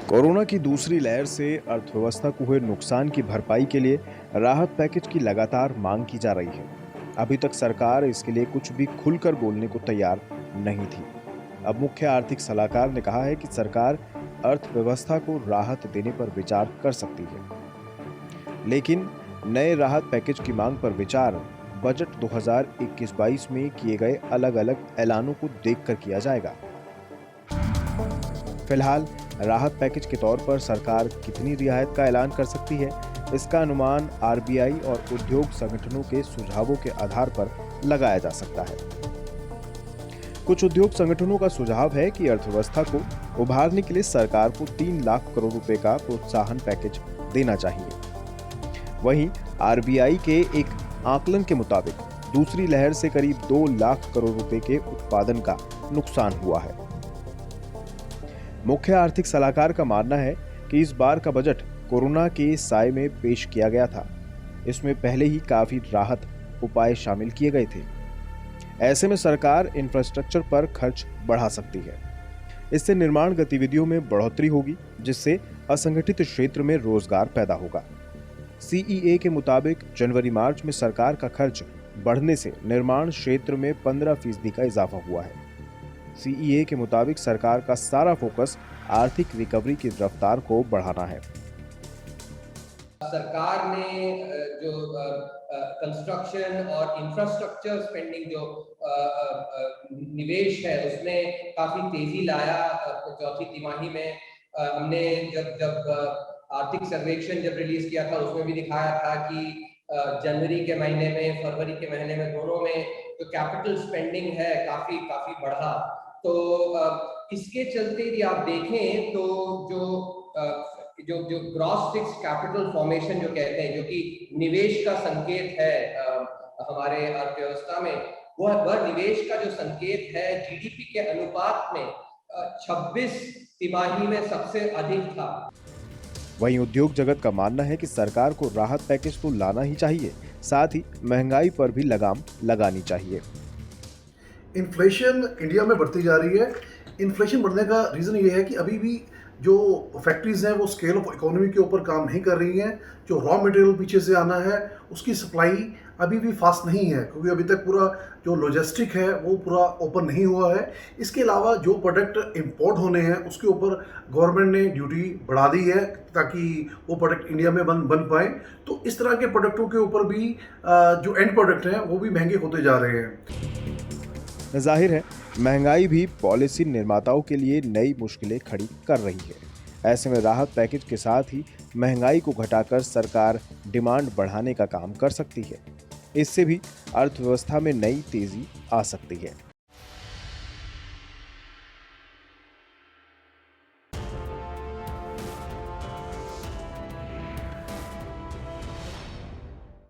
Corona की दूसरी लहर से अर्थव्यवस्था को हुए नुकसान की भरपाई के लिए राहत पैकेज की लगातार मांग की जा रही है। अभी तक सरकार इसके लिए कुछ भी खुलकर बोलने को तैयार नहीं थी। अब मुख्य आर्थिक सलाहकार ने कहा है कि सरकार अर्थव्यवस्था को राहत देने पर विचार कर सकती है, लेकिन नए राहत पैकेज की मांग पर विचार बजट 2021-22 में किए गए अलग-अलग ऐलानों को देखकर किया जाएगा। फिलहाल राहत पैकेज के तौर पर सरकार कितनी रियायत का ऐलान कर सकती है, इसका अनुमान आरबीआई और उद्योग संगठनों के सुझावों के आधार पर लगाया जा सकता है। कुछ उद्योग संगठनों का सुझाव है कि अर्थव्यवस्था को उभारने के लिए सरकार को 3 लाख करोड़ रुपए का प्रोत्साहन पैकेज देना चाहिए। वहीं आरबीआई के एक आकलन के मुताबिक दूसरी लहर से करीब 2 लाख करोड़ रुपए के उत्पादन का नुकसान हुआ है। मुख्य आर्थिक सलाहकार का मानना है कि इस बार का बजट कोरोना के साए में पेश किया गया था। इसमें पहले ही काफी राहत उपाय शामिल किए गए थे। ऐसे में सरकार इंफ्रास्ट्रक्चर पर खर्च बढ़ा सकती है। इससे निर्माण गतिविधियों में बढ़ोतरी होगी, जिससे असंगठित क्षेत्र में रोजगार पैदा होगा। सीईए के मुताबिक जनवरी-मार्च में सरकार का खर्च बढ़ने से निर्माण क्षेत्र में 15% का इजाफा हुआ है। सीईए के मुताबिक सरकार का सारा फोकस आर्थिक रिकवरी की रफ्तार को बढ़ाना है। सरकार ने जो कंस्ट्रक्शन और इंफ्रास्ट्रक्चर स्पेंडिंग जो निवेश है उसमें काफी तेजी लाया। चौथी तिमाही में हमने जब आर्थिक सर्वेक्षण जब रिलीज किया था उसमें भी दिखाया था कि जनवरी के महीने में, फरवरी के महीने में, दोनों में जो कैपिटल स्पेंडिंग है काफी बढ़ा। तो इसके चलते यदि आप देखें तो जो ग्रॉस फिक्स्ड कैपिटल फॉर्मेशन जो कहते हैं, जो कि निवेश का संकेत है हमारे अर्थव्यवस्था में, वह निवेश का जो संकेत है जीडीपी के अनुपात में 26 तिमाही में सबसे अधिक था। वहीं उद्योग जगत का मानना है कि सरकार को राहत पैकेज तो लाना ही चाहिए, साथ ही महंगाई पर भी लगाम लगानी चाहिए। इन्फ्लेशन इंडिया में बढ़ती जा रही है। इन्फ्लेशन बढ़ने का रीज़न ये है कि अभी भी जो फैक्ट्रीज़ हैं वो स्केल ऑफ इकोनॉमी के ऊपर काम नहीं कर रही हैं। जो रॉ मटेरियल पीछे से आना है उसकी सप्लाई अभी भी फास्ट नहीं है, क्योंकि अभी तक पूरा जो लॉजिस्टिक है वो पूरा ओपन नहीं हुआ है। इसके अलावा जो प्रोडक्ट इंपोर्ट होने हैं उसके ऊपर गवर्नमेंट ने ड्यूटी बढ़ा दी है ताकि वो प्रोडक्ट इंडिया में बन पाए। तो इस तरह के प्रोडक्टों के ऊपर भी जो एंड प्रोडक्ट हैं वो भी महंगे होते जा रहे हैं। जाहिर है महंगाई भी पॉलिसी निर्माताओं के लिए नई मुश्किलें खड़ी कर रही है। ऐसे में राहत पैकेज के साथ ही महंगाई को घटाकर सरकार डिमांड बढ़ाने का काम कर सकती है। इससे भी अर्थव्यवस्था में नई तेजी आ सकती है।